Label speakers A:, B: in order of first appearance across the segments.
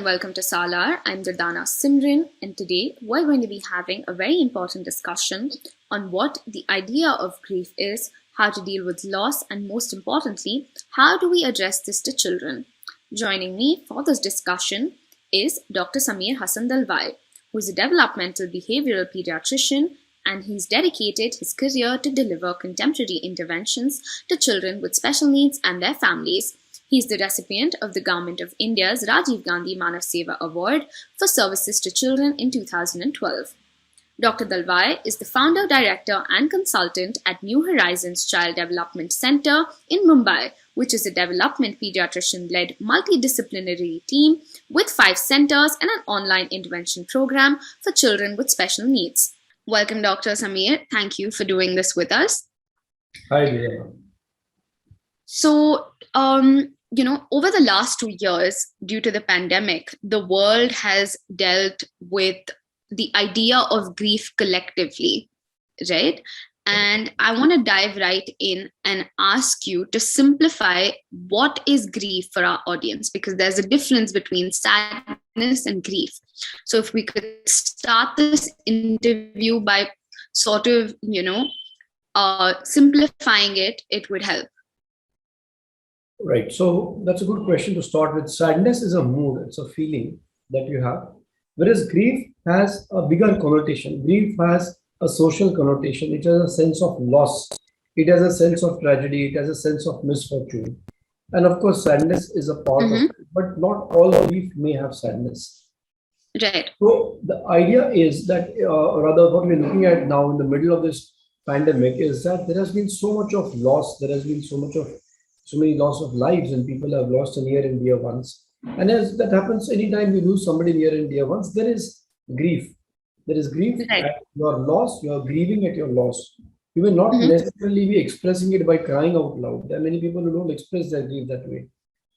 A: and welcome to Salar. I'm Durdana Simran, and today we're going to be having a very important discussion on what the idea of grief is, how to deal with loss, and most importantly, how do we address this to children. Joining me for this discussion is Dr. Samir Hassan Dalwai, who is a developmental behavioral pediatrician, and he's dedicated his career to deliver contemporary interventions to children with special needs and their families. He is the recipient of the Government of India's Rajiv Gandhi Manav Seva Award for services to children in 2012. Dr. Dalwai is the founder, director, and consultant at New Horizons Child Development Center in Mumbai, which is a development pediatrician-led multidisciplinary team with 5 centers and an online intervention program for children with special needs. Welcome, Dr. Samir. Thank you for doing this with us.
B: Hi, dear.
A: So, over the last 2 years, due to the pandemic, the world has dealt with the idea of grief collectively, right? And I want to dive right in and ask you to simplify what is grief for our audience, because there's a difference between sadness and grief. So if we could start this interview by sort of, simplifying it, it would help.
B: Right. So that's a good question to start with. Sadness is a mood, it's a feeling that you have. Whereas grief has a bigger connotation. Grief has a social connotation. It has a sense of loss. It has a sense of tragedy. It has a sense of misfortune. And of course, sadness is a part of it, but not all grief may have sadness.
A: Right.
B: So the idea is that, rather what we're looking at now in the middle of this pandemic is that there has been so much of loss. There has been so many loss of lives, and people have lost a near and dear ones. And as that happens, anytime we lose somebody near and dear ones, there is grief. There is grief at your loss. You are grieving at your loss. You will not necessarily be expressing it by crying out loud. There are many people who don't express their grief that way.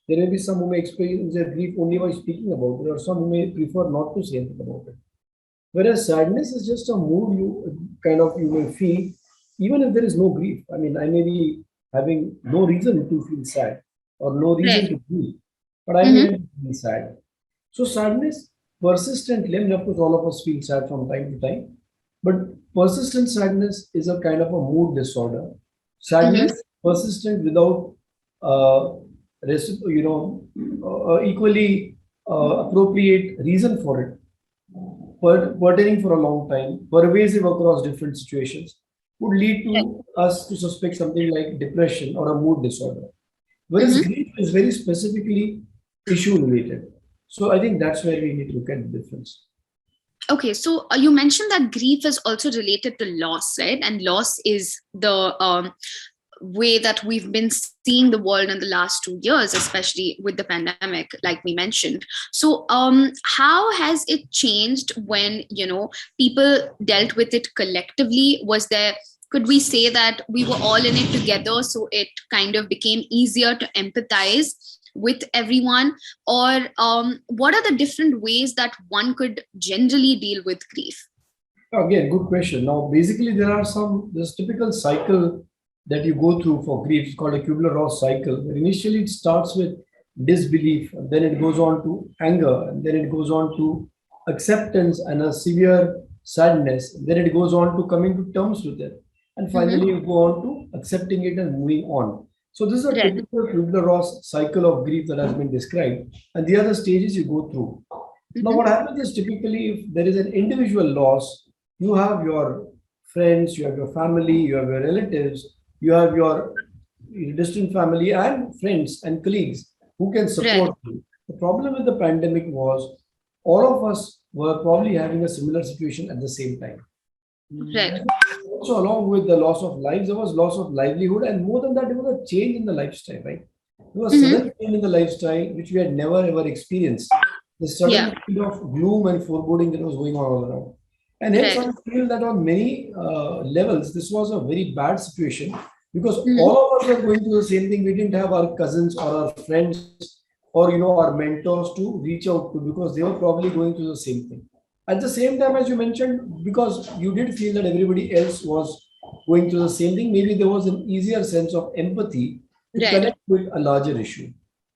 B: There may be some who may experience their grief only by speaking about it, or some who may prefer not to say anything about it. Whereas sadness is just a mood you may feel, even if there is no grief. I mean, I may be having no reason to feel sad or no reason to grieve, but I may feel sad. So sadness persistently, I mean, of course, all of us feel sad from time to time, but persistent sadness is a kind of a mood disorder. Sadness persistent without, equally appropriate reason for it, pertaining for a long time, pervasive across different situations, would lead to us to suspect something like depression or a mood disorder. Whereas grief is very specifically issue related. So I think that's where we need to look at the difference.
A: Okay, so you mentioned that grief is also related to loss, right? And loss is the way that we've been seeing the world in the last 2 years, especially with the pandemic, like we mentioned. So how has it changed when, people dealt with it collectively? Could we say that we were all in it together, so it kind of became easier to empathize with everyone? Or what are the different ways that one could generally deal with grief?
B: Again, good question. Now, basically, there's typical cycle that you go through for grief. It's called a Kubler-Ross cycle, where initially it starts with disbelief, and then it goes on to anger, and then it goes on to acceptance and a severe sadness. Then it goes on to coming to terms with it. And finally, you go on to accepting it and moving on. So this is a typical Kubler-Ross cycle of grief that has been described. And the other stages you go through. Now, what happens is typically if there is an individual loss, you have your friends, you have your family, you have your relatives, you have your distant family and friends and colleagues who can support you. The problem with the pandemic was all of us were probably having a similar situation at the same time.
A: Right.
B: Also, along with the loss of lives, there was loss of livelihood, and more than that, there was a change in the lifestyle, right? There was a sudden change in the lifestyle which we had never ever experienced. The sudden kind of gloom and foreboding that was going on all around. And hence, I feel that on many levels, this was a very bad situation because all of us were going through the same thing. We didn't have our cousins or our friends or our mentors to reach out to because they were probably going through the same thing. At the same time, as you mentioned, because you did feel that everybody else was going through the same thing, maybe there was an easier sense of empathy to connect with a larger issue.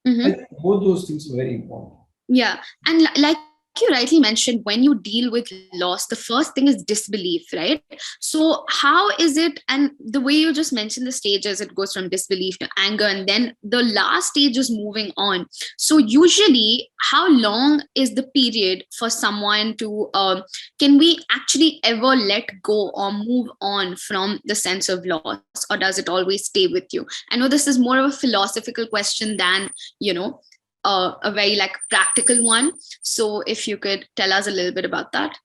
B: I think both those things are very important.
A: Yeah. And like you rightly mentioned, when you deal with loss, the first thing is disbelief, right? So, how is it? And the way you just mentioned the stages, it goes from disbelief to anger, and then the last stage is moving on. So, usually, how long is the period for someone to, can we actually ever let go or move on from the sense of loss, or does it always stay with you? I know this is more of a philosophical question than, you know, a very like practical one. So if you could tell us a little bit about that.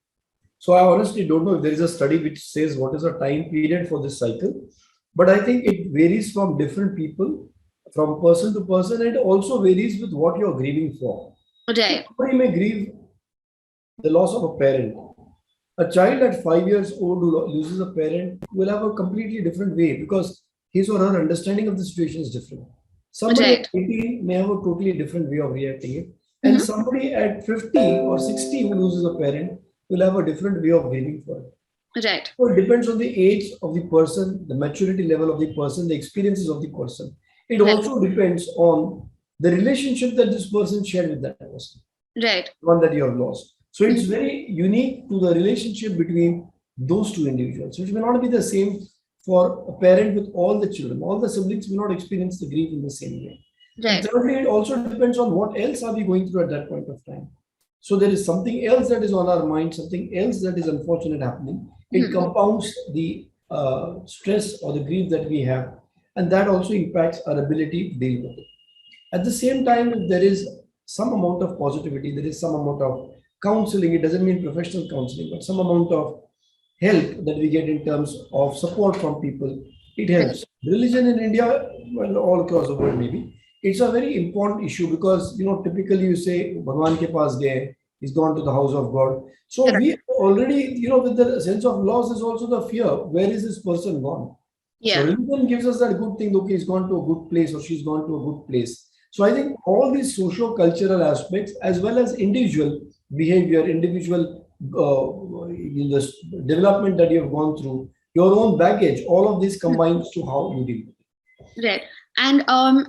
B: So I honestly don't know if there is a study which says what is the time period for this cycle, but I think it varies from different people, from person to person, and it also varies with what you're grieving for. So
A: Right,
B: somebody may grieve the loss of a parent. A child at 5 years old who loses a parent will have a completely different way because his or her understanding of the situation is different. Somebody at
A: right.
B: 18 may have a totally different way of reacting it, and
A: Hmm.
B: somebody at 50 or 60 who loses a parent will have a different way of grieving for it.
A: Right,
B: So it depends on the age of the person, the maturity level of the person, the experiences of the person. It
A: right,
B: also depends on the relationship that this person shared with that person,
A: right.
B: one that you have lost. So it's
A: Mhm.
B: very unique to the relationship between those two individuals. So it may not be the same for a parent with all the children. All the siblings may not experience the grief in the same way. And
A: Right.
B: thirdly, it also depends on what else are we going through at that point of time. So there is something else that is on our mind, something else that is unfortunate happening. It
A: Mhm.
B: compounds the stress or the grief that we have, and that also impacts our ability to deal with it. At the same time, if there is some amount of positivity, there is some amount of counseling. It doesn't mean professional counseling, but some amount of help that we get in terms of support from people. It
A: Right.
B: helps. Religion in India, well, all across the world, maybe it's a very important issue because typically you say Bhagwan ke paas gaye, he's gone to the house of God. So
A: Correct.
B: we already, with the sense of loss is also the fear. Where is this person gone? So
A: Yeah.
B: religion gives us that good thing. Okay, he's gone to a good place or she's gone to a good place. So I think all these socio-cultural aspects, as well as individual behavior, individual this development that you have gone through, your own baggage, all of this combines to how you deal with it.
A: Right. And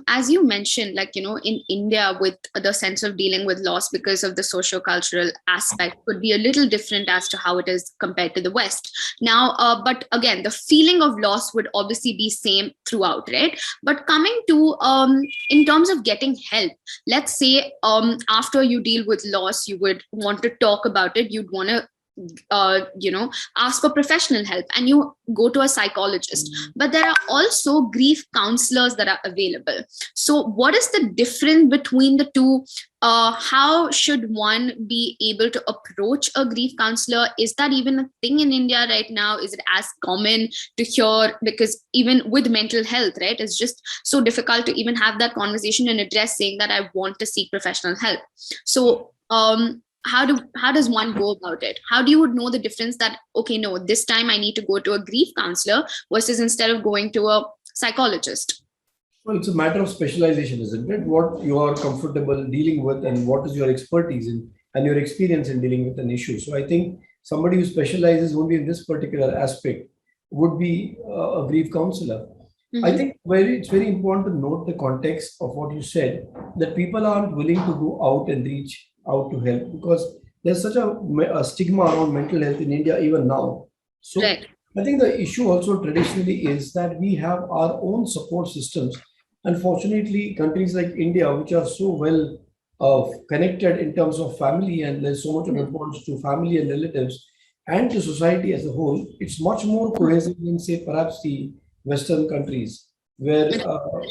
A: as you mentioned, like, in India, with the sense of dealing with loss because of the socio-cultural aspect could be a little different as to how it is compared to the West. Now, but again, the feeling of loss would obviously be same throughout, right? But coming to in terms of getting help, let's say after you deal with loss, you would want to talk about it. You'd want to ask for professional help and you go to a psychologist, but there are also grief counselors that are available. So what is the difference between the two? How should one be able to approach a grief counselor? Is that even a thing in India right now? Is it as common to hear? Because even with mental health, right, it's just so difficult to even have that conversation and address saying that I want to seek professional help. So how does one go about it? How do you know the difference that, okay, no, this time I need to go to a grief counselor versus instead of going to a psychologist?
B: Well, it's a matter of specialization, isn't it? What you are comfortable dealing with and what is your expertise in and your experience in dealing with an issue. So I think somebody who specializes only in this particular aspect would be a grief counselor. I
A: Mm-hmm.
B: think it's very important to note the context of what you said, that people aren't willing to go out and reach out to help because there's such a stigma around mental health in India even now. So
A: Right.
B: I think the issue also traditionally is that we have our own support systems. Unfortunately, countries like India, which are so well connected in terms of family, and there's so much of
A: Mhm.
B: importance to family and relatives and to society as a whole, it's much more cohesive than, say, perhaps the Western countries, where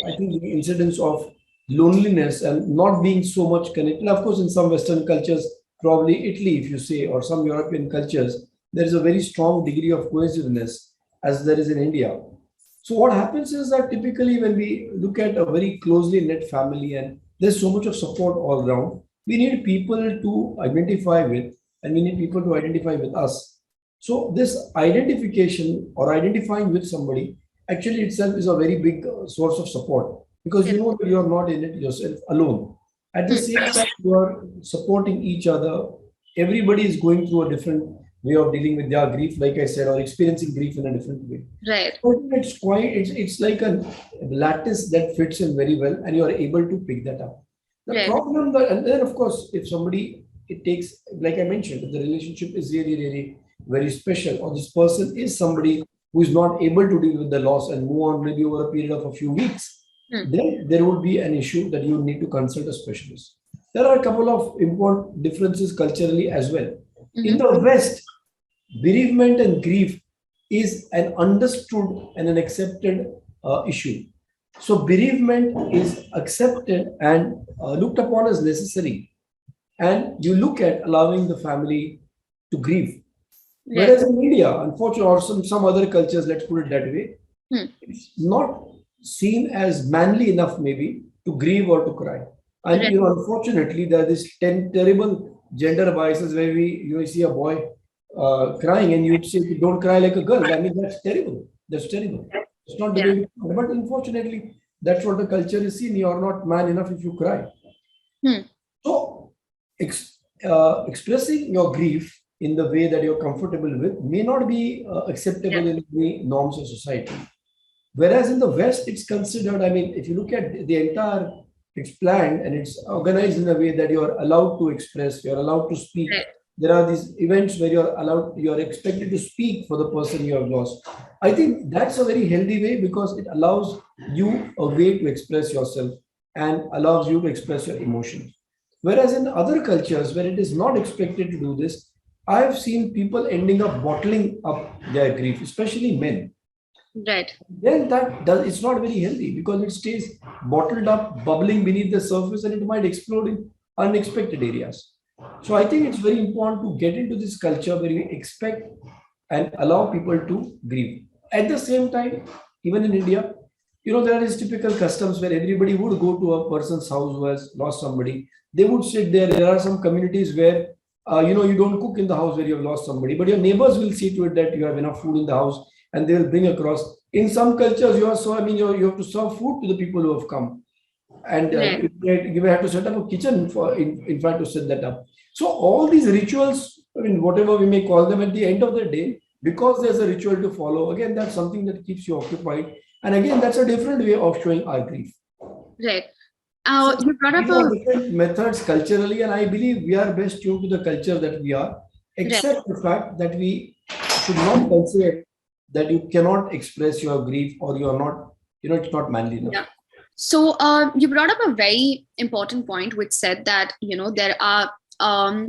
B: I think the incidence of loneliness and not being so much connected. Of course, in some Western cultures, probably Italy, if you say, or some European cultures, there is a very strong degree of cohesiveness as there is in India. So what happens is that typically when we look at a very closely knit family and there's so much of support all around, we need people to identify with and we need people to identify with us. So this identification or identifying with somebody actually itself is a very big source of support because you
A: Correct.
B: know that you are not in it yourself alone. At the
A: Hmm.
B: same time, you are supporting each other. Everybody is going through a different way of dealing with their grief, like I said, or experiencing grief in a different way.
A: Right.
B: So it's quite it's like a lattice that fits in very well, and you are able to pick that up. The
A: Right.
B: problem that, and then of course, if somebody, it takes, like I mentioned, if the relationship is really, really very special, or this person is somebody who is not able to deal with the loss and move on maybe over a period of a few weeks,
A: Hmm.
B: then there would be an issue that you need to consult a specialist. There are a couple of important differences culturally as well. In
A: Mm-hmm.
B: the West, bereavement and grief is an understood and an accepted issue. So bereavement is accepted and looked upon as necessary, and you look at allowing the family to grieve.
A: Right.
B: Whereas in India, unfortunately, or some other cultures, let's put it that way,
A: Hmm.
B: it's not seen as manly enough maybe to grieve or to cry. And
A: Right.
B: unfortunately, there are these terrible gender biases where you see a boy crying and you say, "Don't cry like a girl." I mean, that's terrible. That's terrible. It's not the
A: Yeah.
B: way. But unfortunately, that's what the culture is seen. You are not man enough if you cry.
A: Hmm.
B: So, expressing your grief in the way that you're comfortable with may not be
A: Yeah.
B: acceptable in the norms of society. Whereas in the West, it's considered, I mean, if you look at the entire, it's planned and it's organized in a way that you're allowed to express, you're allowed to speak.
A: Right.
B: There are these events where you're expected to speak for the person you have lost. I think that's a very healthy way because it allows you a way to express yourself and allows you to express your emotions. Whereas in other cultures where it is not expected to do this, I've seen people ending up bottling up their grief, especially men.
A: Right.
B: Then that does, it's not very healthy because it stays bottled up, bubbling beneath the surface, and it might explode in unexpected areas. So I think it's very important to get into this culture where we expect and allow people to grieve. At the same time, even in India, there are these typical customs where everybody would go to a person's house who has lost somebody. They would sit there. There are some communities where you don't cook in the house where you have lost somebody, but your neighbors will see to it that you have enough food in the house and they will bring across. In some cultures, you have to serve food to the people who have come, and
A: Right.
B: you may have to set up a kitchen in fact to set that up. So all these rituals, I mean, whatever we may call them, at the end of the day, because there's a ritual to follow, again, that's something that keeps you occupied. And again, that's a different way of showing our grief.
A: Right.
B: So
A: You brought up
B: these are
A: a
B: different methods culturally, and I believe we are best tuned to the culture that we are,
A: right.
B: except the fact that we should not consider that you cannot express your grief or you are not, it's not manly enough.
A: Yeah. So you brought up a very important point, which said that there are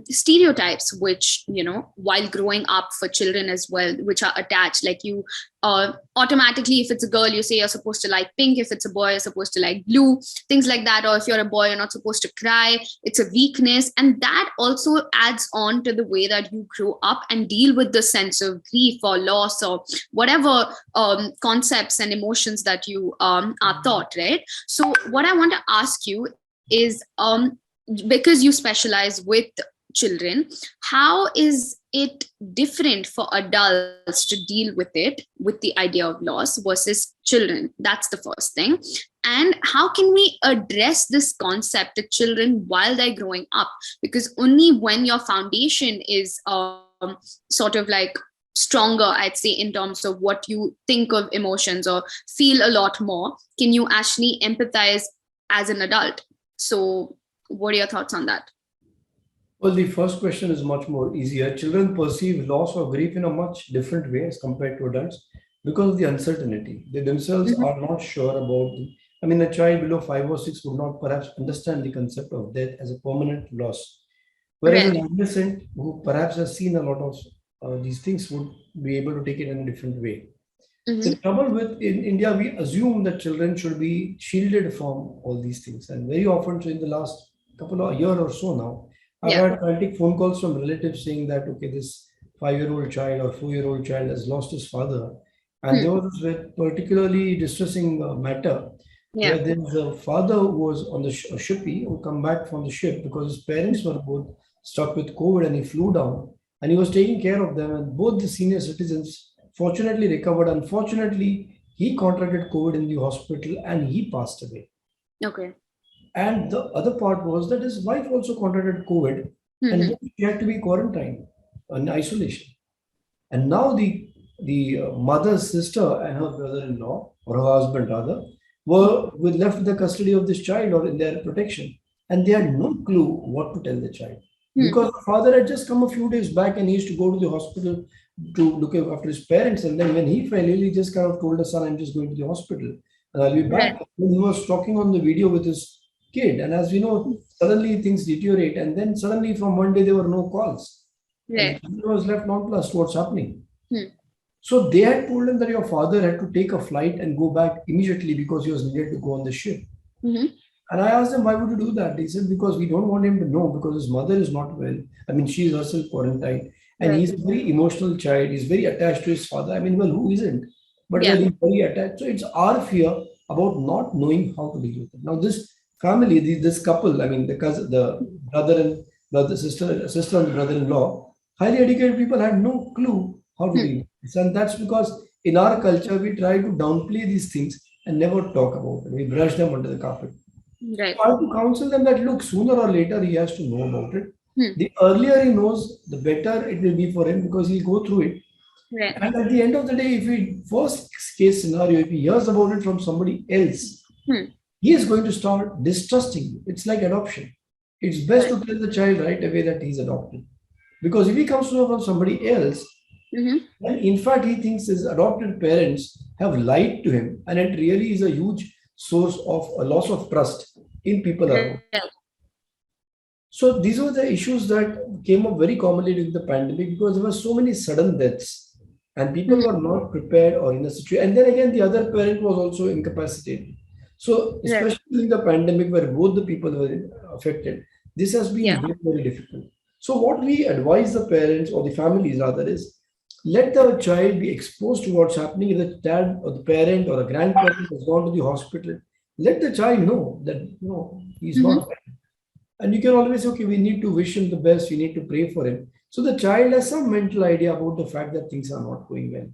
A: stereotypes which while growing up for children as well, which are attached. Like you automatically, if it's a girl, you say you're supposed to like pink. If it's a boy, you're supposed to like blue. Things like that. Or if you're a boy, you're not supposed to cry. It's a weakness, and that also adds on to the way that you grow up and deal with the sense of grief or loss or whatever concepts and emotions that you are taught, right? So what I want to ask you is, because you specialize with children, how is it different for adults to deal with it, with the idea of loss versus children? That's the first thing. And how can we address this concept to children while they're growing up? Because only when your foundation is sort of like stronger, I'd say, in terms of what you think of emotions or feel a lot more, can you actually empathize as an adult. So what are your thoughts on that?
B: Well, the first question is much more easier. Children perceive loss or grief in a much different way as compared to adults because of the uncertainty. They themselves
A: Mhm.
B: are not sure about. I mean, a child below 5 or 6 would not perhaps understand the concept of death as a permanent loss, whereas
A: Right.
B: an adolescent who perhaps has seen a lot of these things would be able to take it in a different way. The
A: Mm-hmm.
B: trouble with in India, we assume that children should be shielded from all these things, and very often, so in the last couple of year or so now, I've
A: Yeah.
B: had frantic phone calls from relatives saying that okay, this 5-year-old child or 4-year-old child has lost his father, and
A: Hmm.
B: there was this particularly distressing matter
A: Yeah.
B: where there was a father who was on the a shippy who come back from the ship because his parents were both stuck with COVID and he flew down and he was taking care of them, and both the senior citizens fortunately recovered. Unfortunately, he contracted COVID in the hospital and he passed away.
A: Okay.
B: And the other part was that his wife also contracted COVID and
A: Mm-hmm.
B: then she had to be quarantined in isolation. And now the mother's sister and her brother-in-law or her husband rather were left with the custody of this child or in their protection. and they had no clue what to tell the child.
A: Hmm.
B: Because the father had just come a few days back and he used to go to the hospital to look after his parents. And then when he fell ill, he just kind of told the son, I'm just going to the hospital and I'll be
A: Right.
B: back. And he was talking on the video with his kid. And as we know, suddenly things deteriorate. And then suddenly from one day, there were no calls. And the
A: Right.
B: child was left nonplussed what's happening.
A: Hmm.
B: So they had told him that your father had to take a flight and go back immediately because he was needed to go on the ship.
A: Hmm.
B: And I asked him, why would you do that? He said, because we don't want him to know because his mother is not well. I mean, she is herself quarantined. And
A: Right.
B: he's a very emotional child. He's very attached to his father. I mean, well, who isn't? But well,
A: Yeah.
B: he's very attached. So it's our fear about not knowing how to deal with it. Now, this family, this couple, I mean, the cousin, the brother and brother, sister and brother-in-law, highly educated people had no clue how to
A: Hmm.
B: deal with this. And that's because in our culture, we try to downplay these things and never talk about it. We brush them under the carpet.
A: Right.
B: I have to counsel them that look, sooner or later he has to know about it.
A: Hmm.
B: The earlier he knows, the better it will be for him because he'll go through it.
A: Right.
B: And at the end of the day, if he first case scenario, if he hears about it from somebody else,
A: Hmm.
B: he is going to start distrusting you. It's like adoption. It's best
A: Right.
B: to tell the child right away that he's adopted. Because if he comes to know from somebody else,
A: Hmm.
B: then in fact he thinks his adopted parents have lied to him, and it really is a huge source of a loss of trust in people around.
A: Right.
B: So these were the issues that came up very commonly during the pandemic because there were so many sudden deaths and people
A: Hmm.
B: were not prepared or in a situation. And then again, the other parent was also incapacitated. So
A: Right.
B: especially in the pandemic where both the people were affected, this has been
A: Yeah.
B: very, very difficult. So what we advise the parents or the families rather is let the child be exposed to what's happening. If the dad or the parent or a grandparent has gone to the hospital, let the child know that he's
A: Hmm.
B: not. And you can always say, okay, we need to wish him the best, we need to pray for him. So the child has some mental idea about the fact that things are not going well,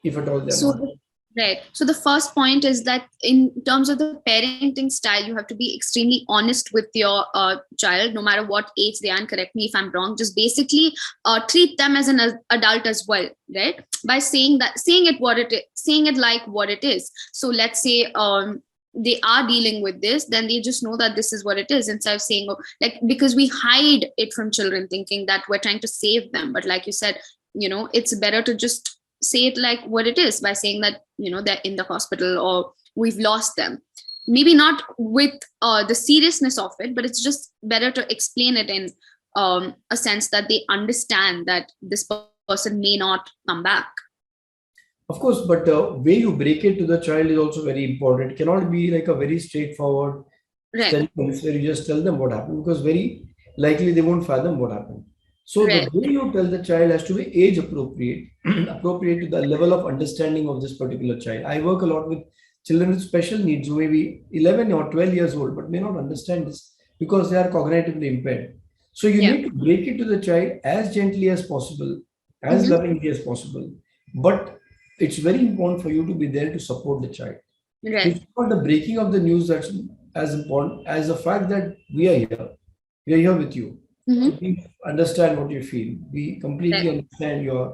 B: if at all they're
A: So,
B: not.
A: right. So the first point is that in terms of the parenting style, you have to be extremely honest with your child, no matter what age they are. And correct me if I'm wrong. Just basically treat them as an adult as well, right? By saying it what it is, saying it like what it is. So let's say they are dealing with this, then they just know that this is what it is instead of saying, oh, like, because we hide it from children thinking that we're trying to save them. But like you said, it's better to just say it like what it is by saying that they're in the hospital or we've lost them, maybe not with the seriousness of it, but it's just better to explain it in a sense that they understand that this person may not come back.
B: Of course, but the way you break it to the child is also very important. It cannot be like a very straightforward
A: Right.
B: sentence where you just tell them what happened because very likely they won't fathom what happened. So the
A: Right.
B: way you tell the child has to be age appropriate, appropriate to the level of understanding of this particular child. I work a lot with children with special needs who may be 11 or 12 years old but may not understand this because they are cognitively impaired. So you
A: Yeah.
B: need to break it to the child as gently as possible, as
A: Hmm.
B: lovingly as possible. But it's very important for you to be there to support the child. So
A: Right.
B: it's not the breaking of the news that's as important as the fact that we are here. We are here with you. So
A: Hmm.
B: we understand what you feel. We completely
A: Right.
B: understand your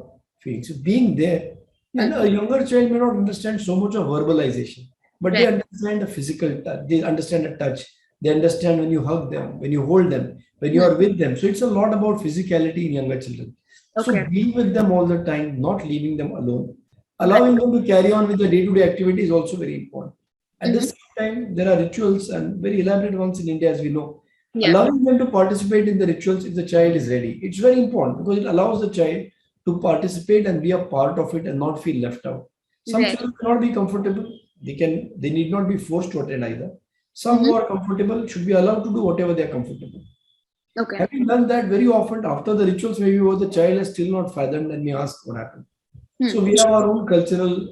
B: feelings. So being there, and
A: Hmm.
B: a younger child may not understand so much of verbalization, but they
A: Right.
B: understand the physical touch. They understand the touch. They understand when you hug them, when you hold them, when you
A: Hmm.
B: are with them. So it's a lot about physicality in younger children. So
A: Okay.
B: being with them all the time, not leaving them alone,
A: Right.
B: allowing them to carry on with the day-to-day activity is also very important. At the
A: Hmm.
B: same time, there are rituals and very elaborate ones in India, as we know.
A: Yeah.
B: Allowing them to participate in the rituals if the child is ready. It's very important because it allows the child to participate and be a part of it and not feel left out. Some
A: Right.
B: children cannot be comfortable. They need not be forced to attend either. Some who
A: Hmm.
B: are comfortable should be allowed to do whatever they are comfortable.
A: Okay.
B: Having done that, very often after the rituals, maybe where the child has still not fathomed and may ask what happened.
A: Hmm.
B: So we have our own cultural,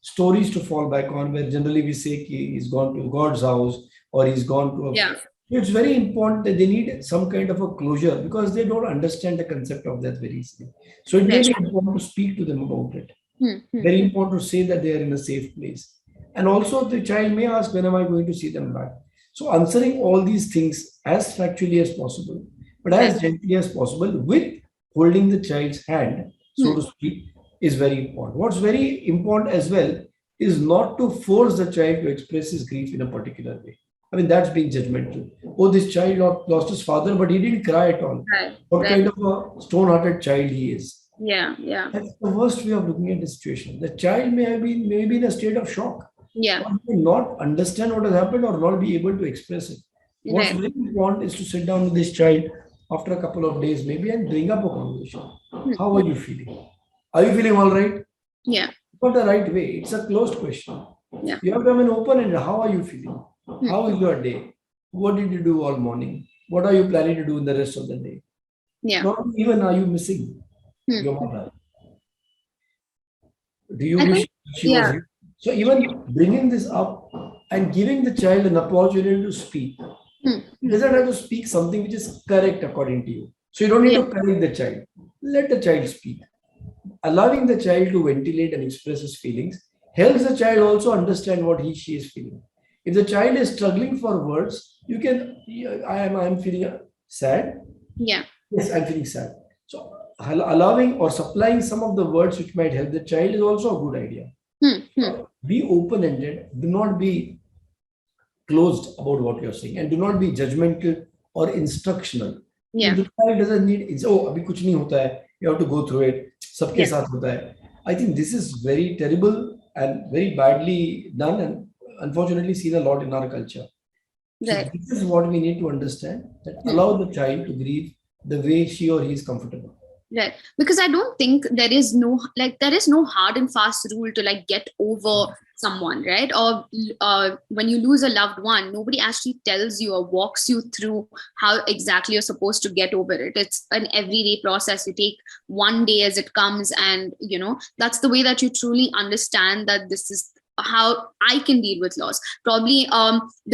B: stories to fall back on, where generally we say he's gone to God's house or he's gone to a.
A: Yeah.
B: It's very important that they need some kind of a closure because they don't understand the concept of that very easily. So it may
A: Right.
B: be important to speak to them about it.
A: Hmm. Hmm.
B: Very important to say that they are in a safe place. And also the child may ask, when am I going to see them back? So answering all these things as factually as possible, but
A: Right.
B: as gently as possible with holding the child's hand, so
A: Hmm.
B: to speak, is very important. What's very important as well is not to force the child to express his grief in a particular way. I mean, that's being judgmental. Oh, this child lost his father, but he didn't cry at all.
A: Right.
B: What
A: Right.
B: kind of a stone-hearted child he is?
A: Yeah. Yeah.
B: That's the worst way of looking at the situation. The child may have been maybe in a state of shock,
A: Yeah.
B: or may not understand what has happened, or not be able to express it. What's
A: Right.
B: very important is to sit down with this child after a couple of days, maybe, and bring up a conversation.
A: Hmm.
B: How are you feeling? Are you feeling all right?
A: Yeah.
B: Not the right way. It's a closed question.
A: Yeah.
B: You have to have an open ended. How are you feeling?
A: Hmm.
B: How is your day? What did you do all morning? What are you planning to do in the rest of the day?
A: Yeah.
B: Not even are you missing
A: Hmm.
B: your mother? Do you
A: I
B: wish
A: think.
B: she was
A: Yeah.
B: here? So even bringing this up and giving the child an opportunity to speak,
A: Hmm.
B: he doesn't have to speak something which is correct according to you. So you don't need
A: Yeah.
B: to correct the child. Let the child speak. Allowing the child to ventilate and express his feelings helps the child also understand what she is feeling. If the child is struggling for words, you can, yeah, I am feeling sad.
A: Yeah.
B: Yes, I'm feeling sad. So allowing or supplying some of the words which might help the child is also a good idea.
A: Hmm. Hmm.
B: Be open-ended. Do not be closed about what you're saying, and do not be judgmental or instructional. If
A: Yeah.
B: the child doesn't need, it's oh, abhi kuch nahi hota hai. You have to go through it. Sabke
A: Yeah.
B: saath hota hai. I think this is very terrible and very badly done, and unfortunately seen a lot in our culture. So
A: Right.
B: this is what we need to understand, that
A: Hmm.
B: allow the child to grieve the way she or he is comfortable.
A: Right. Because I don't think there is no hard and fast rule to like get over someone, right? Or when you lose a loved one, nobody actually tells you or walks you through how exactly you're supposed to get over it. It's an everyday process. You take one day as it comes, and that's the way that you truly understand that this is how I can deal with loss. Probably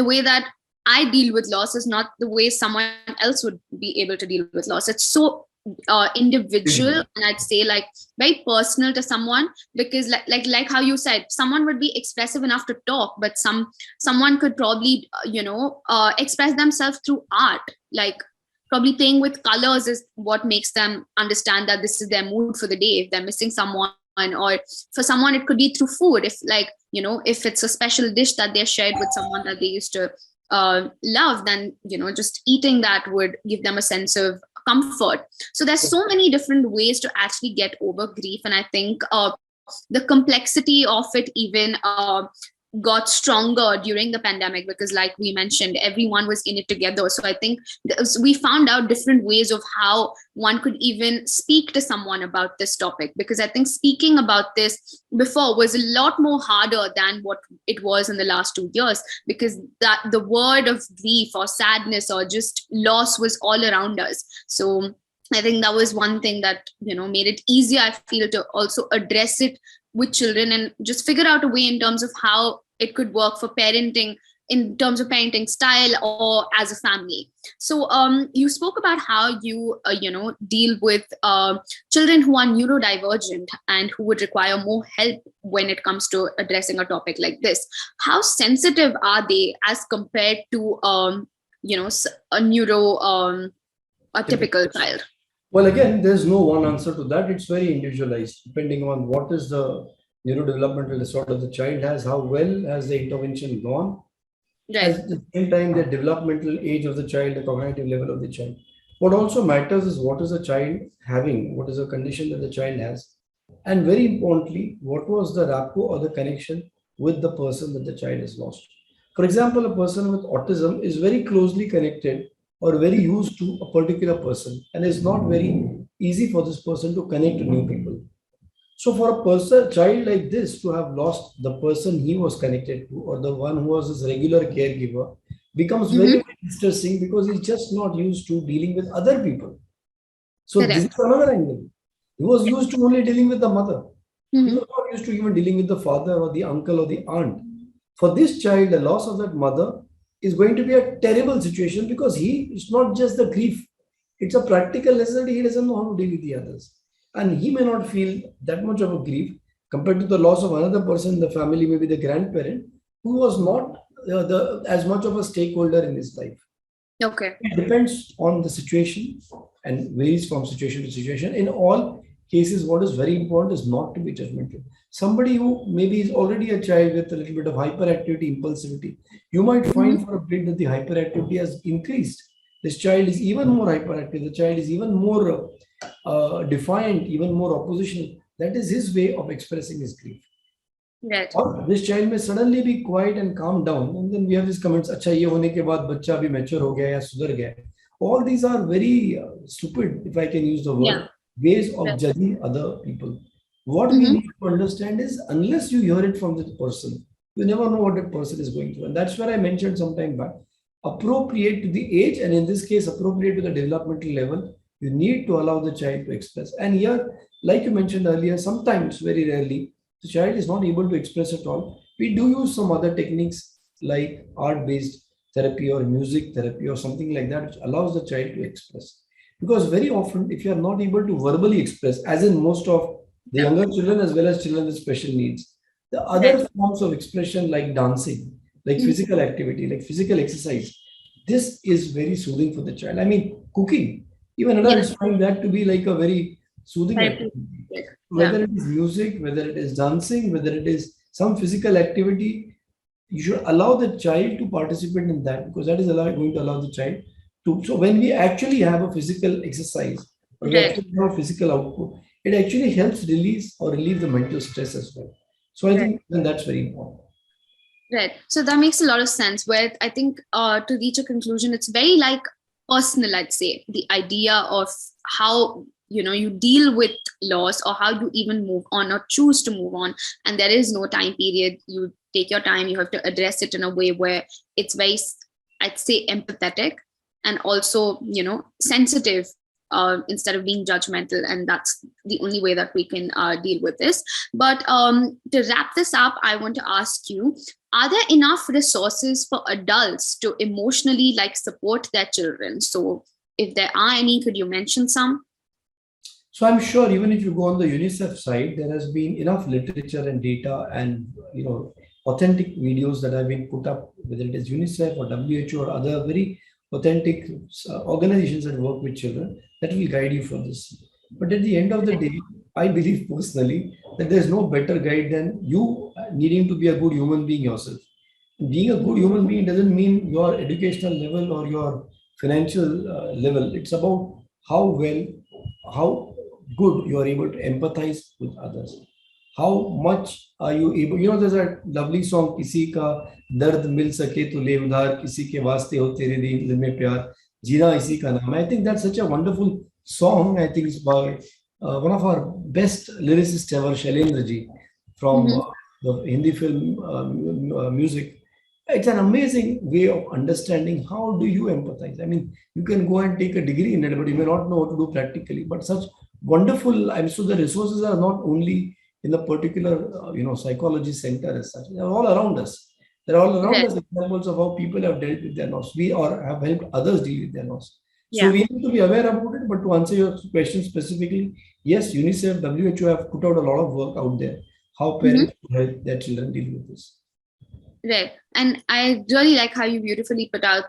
A: the way that I deal with loss is not the way someone else would be able to deal with loss. It's so individual,
B: Mhm.
A: and I'd say like very personal to someone, because like how you said, someone would be expressive enough to talk, but someone could probably express themselves through art. Like probably playing with colors is what makes them understand that this is their mood for the day, if they're missing someone. Or for someone it could be through food, if like if it's a special dish that they shared with someone that they used to love, then just eating that would give them a sense of comfort. So there's so many different ways to actually get over grief, and I think the complexity of it even got stronger during the pandemic, because like we mentioned, everyone was in it together. So I think we found out different ways of how one could even speak to someone about this topic, because I think speaking about this before was a lot more harder than what it was in the last 2 years, because that the word of grief or sadness or just loss was all around us. So I think that was one thing that made it easier, I feel, to also address it with children and just figure out a way in terms of how it could work for parenting, in terms of parenting style or as a family. So you spoke about how you deal with children who are neurodivergent and who would require more help when it comes to addressing a topic like this. How sensitive are they as compared to a neuro a typical child?
B: Well, again, there's no one answer to that. It's very individualized, depending on what is the neurodevelopmental disorder the child has, how well has the intervention gone,
A: Right.
B: at the same time, the developmental age of the child, the cognitive level of the child. What also matters is what is the child having, what is the condition that the child has, and very importantly, what was the rapport or the connection with the person that the child has lost. For example, a person with autism is very closely connected or very used to a particular person, and it's not very easy for this person to connect to new people. So for a person, child like this to have lost the person he was connected to, or the one who was his regular caregiver, becomes very,
A: Mm-hmm.
B: very distressing, because he's just not used to dealing with other people. So this is
A: Correct.
B: another angle. He was used to only dealing with the mother. He
A: Mm-hmm.
B: was not used to even dealing with the father or the uncle or the aunt. For this child, the loss of that mother is going to be a terrible situation, because it's not just the grief, it's a practical necessity. He doesn't know how to deal with the others. And he may not feel that much of a grief compared to the loss of another person in the family, maybe the grandparent, who was not as much of a stakeholder in his life.
A: Okay.
B: It depends on the situation and varies from situation to situation. In all, cases, what is very important is not to be judgmental. Somebody who maybe is already a child with a little bit of hyperactivity, impulsivity, you might find
A: Mhm.
B: for a bit that the hyperactivity has increased. This child is even more hyperactive. The child is even more defiant, even more oppositional. That is his way of expressing his grief.
A: Right.
B: और this child may suddenly be quiet and calm down, and then we have these comments, अच्छा ये होने के बाद बच्चा अभी mature हो गया या सुधर गया है. All these are very stupid, if I can use the word,
A: Yeah.
B: ways of
A: Right.
B: judging other people. What we
A: Mhm.
B: need to understand is, unless you hear it from the person, you never know what that person is going through. And that's where I mentioned some time back, appropriate to the age, and in this case, appropriate to the developmental level, you need to allow the child to express. And here, like you mentioned earlier, sometimes, very rarely, the child is not able to express at all. We do use some other techniques like art-based therapy or music therapy or something like that, which allows the child to express. Because very often, if you are not able to verbally express, as in most of the
A: Yeah.
B: younger children as well as children with special needs, the
A: Right.
B: other forms of expression like dancing, like
A: Mhm.
B: physical activity, like physical exercise, this is very soothing for the child. I mean, cooking, even
A: Yeah.
B: adults find that to be like a very soothing
A: Therapy.
B: activity.
A: Yeah.
B: Whether it is music, whether it is dancing, whether it is some physical activity, you should allow the child to participate in that, because that is going to allow the child to. So when we actually have a physical exercise or we
A: Right.
B: actually have a physical output, it actually helps release or relieve the mental stress as well. So I
A: Right.
B: think then that's very important.
A: Right. So that makes a lot of sense. Where I think to reach a conclusion, it's very like personal, I'd say, the idea of how you deal with loss or how you even move on or choose to move on. And there is no time period. You take your time. You have to address it in a way where it's very, I'd say, empathetic and also sensitive. Instead of being judgmental, and that's the only way that we can deal with this. But to wrap this up, I want to ask you, are there enough resources for adults to emotionally like support their children? So if there are any, could you mention some?
B: So I'm sure even if you go on the UNICEF site, there has been enough literature and data and authentic videos that have been put up, whether it is UNICEF or WHO or other very authentic organizations that work with children, that will guide you for this. But at the end of the day, I believe personally that there's no better guide than you needing to be a good human being yourself. Being a good human being doesn't mean your educational level or your financial level. It's about how well, how good you are able to empathize with others. How much are you able? There's a lovely song, किसी का दर्द मिल सके तो ले उधार, किसी के वास्ते हो तेरे दिल में प्यार, जीना इसी का नाम है. I think that's such a wonderful song. I think it's by one of our best lyricists ever, Shailendra ji, from
A: Mm-hmm.
B: the Hindi film music. It's an amazing way of understanding how do you empathize. I mean, you can go and take a degree in it, but you may not know what to do practically. But such wonderful, I'm sure the resources are not only in the particular, psychology center as such. They're all around us. They're all around
A: Right.
B: us, examples of how people have dealt with their loss. We or have helped others deal with their loss. So
A: Yeah.
B: we need to be aware about it. But to answer your question specifically, yes, UNICEF, WHO have put out a lot of work out there how
A: Mm-hmm.
B: parents should help their children deal with this.
A: Right. And I really like how you beautifully put out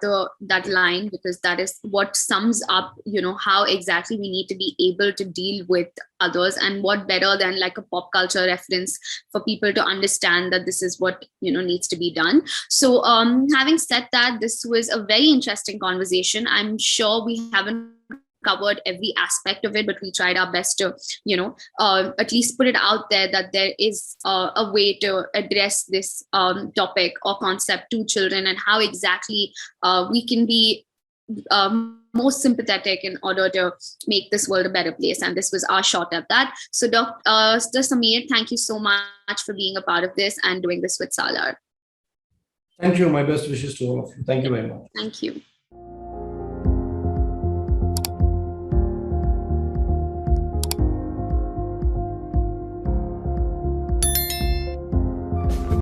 A: that line, because that is what sums up, how exactly we need to be able to deal with others, and what better than like a pop culture reference for people to understand that this is what, needs to be done. So having said that, this was a very interesting conversation. I'm sure we haven't covered every aspect of it, but we tried our best to at least put it out there that there is a way to address this topic or concept to children, and how exactly we can be more sympathetic in order to make this world a better place. And this was our shot at that. So Dr. Samir, thank you so much for being a part of this and doing this with Salar.
B: Thank you. My best wishes to all of you. Thank you
A: Yeah,
B: very much.
A: thank you.